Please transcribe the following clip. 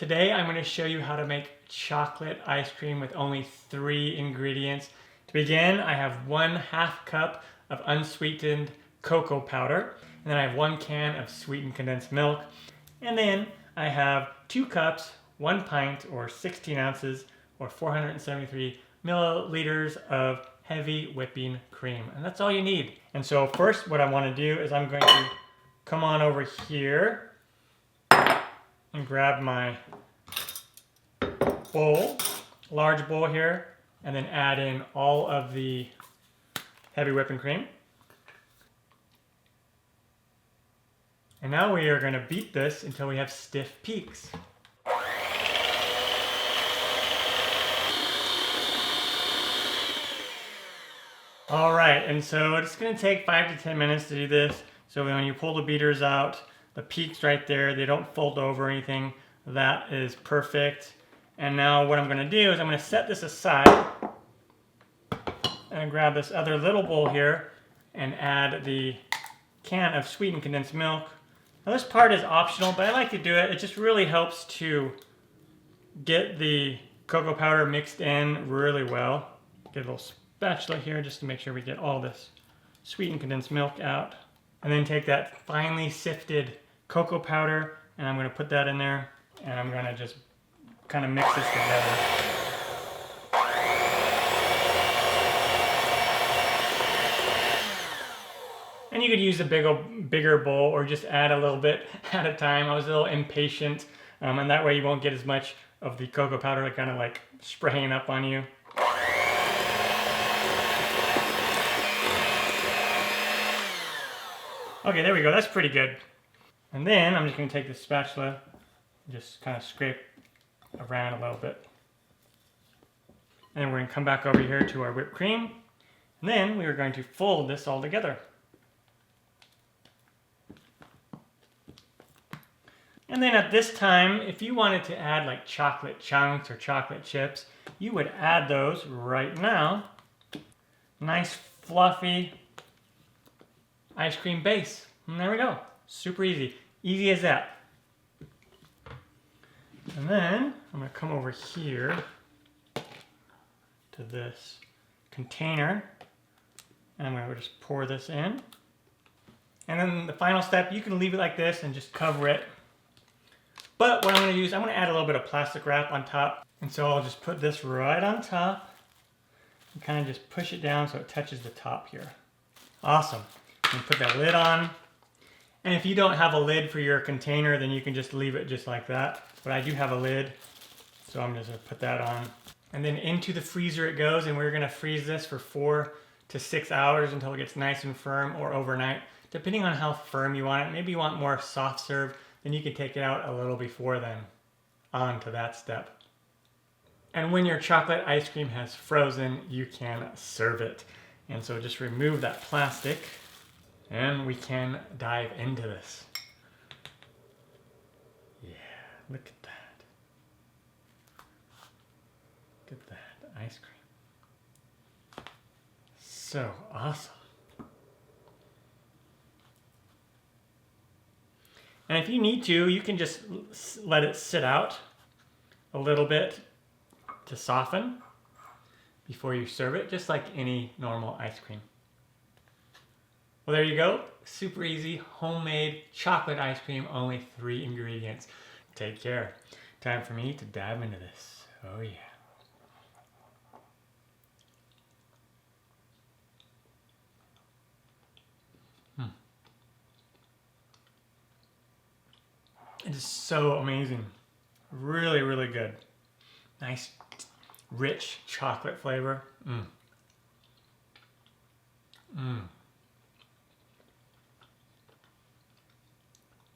Today I'm going to show you how to make chocolate ice cream with only 3 ingredients. To begin, I have 1/2 cup of unsweetened cocoa powder, and then I have 1 can of sweetened condensed milk, and then I have 2 cups, 1 pint or 16 ounces or 473 milliliters of heavy whipping cream, and that's all you need. And so first what I want to do is I'm going to come on over here and grab my bowl, large bowl here, and then add in all of the heavy whipping cream. And now we are going to beat this until we have stiff peaks. All right, and so it's going to take 5 to 10 minutes to do this. So when you pull the beaters out, the peaks right there, they don't fold over or anything. That is perfect. And now what I'm going to do is I'm going to set this aside and grab this other little bowl here and add the can of sweetened condensed milk. Now this part is optional, but I like to do it. It just really helps to get the cocoa powder mixed in really well. Get a little spatula here just to make sure we get all this sweetened condensed milk out. And then take that finely sifted cocoa powder and I'm going to put that in there and I'm going to just kind of mix this together. And you could use a bigger bowl or just add a little bit at a time. I was a little impatient, and that way you won't get as much of the cocoa powder kind of like spraying up on you. Okay, there we go. That's pretty good. And then I'm just going to take this spatula and just kind of scrape around a little bit. And then we're going to come back over here to our whipped cream. And then we are going to fold this all together. And then at this time, if you wanted to add like chocolate chunks or chocolate chips, you would add those right now. Nice fluffy ice cream base. And there we go. Super easy. Easy as that. And then I'm going to come over here to this container and I'm going to just pour this in. And then the final step, you can leave it like this and just cover it. But what I'm going to use, I'm going to add a little bit of plastic wrap on top. And so I'll just put this right on top and kind of just push it down so it touches the top here. Awesome. And put that lid on. And if you don't have a lid for your container, then you can just leave it just like that. But I do have a lid, so I'm just going to put that on. And then into the freezer it goes, and we're going to freeze this for 4 to 6 hours until it gets nice and firm, or overnight, depending on how firm you want it. Maybe you want more soft serve, then you can take it out a little before then. On to that step. And when your chocolate ice cream has frozen, you can serve it. And so just remove that plastic. And we can dive into this. Yeah, look at that. Look at that ice cream. So awesome. And if you need to, you can just let it sit out a little bit to soften before you serve it, just like any normal ice cream. Well, there you go. Super easy, homemade chocolate ice cream, only 3 ingredients. Take care. Time for me to dive into this. Oh yeah. It is so amazing. Really, really good. Nice, rich chocolate flavor.